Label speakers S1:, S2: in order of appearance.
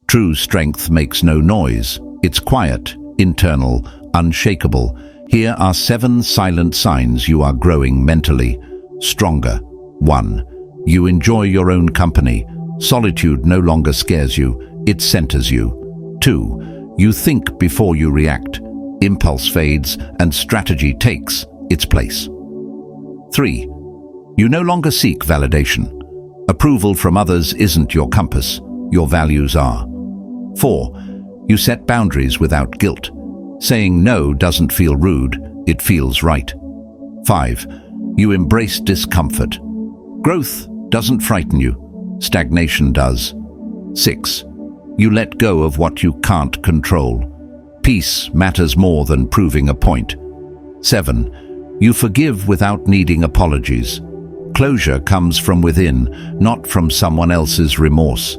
S1: True strength makes no noise. It's quiet, internal, unshakable. Here are 7 silent signs you are growing mentally stronger. 1. You enjoy your own company. Solitude no longer scares you, it centers you. 2. You think before you react. Impulse fades and strategy takes its place. 3. You no longer seek validation. Approval from others isn't your compass, your values are. 4. You set boundaries without guilt. Saying no doesn't feel rude, it feels right. 5. You embrace discomfort. Growth doesn't frighten you, stagnation does. 6. You let go of what you can't control. Peace matters more than proving a point. 7. You forgive without needing apologies. Closure comes from within, not from someone else's remorse.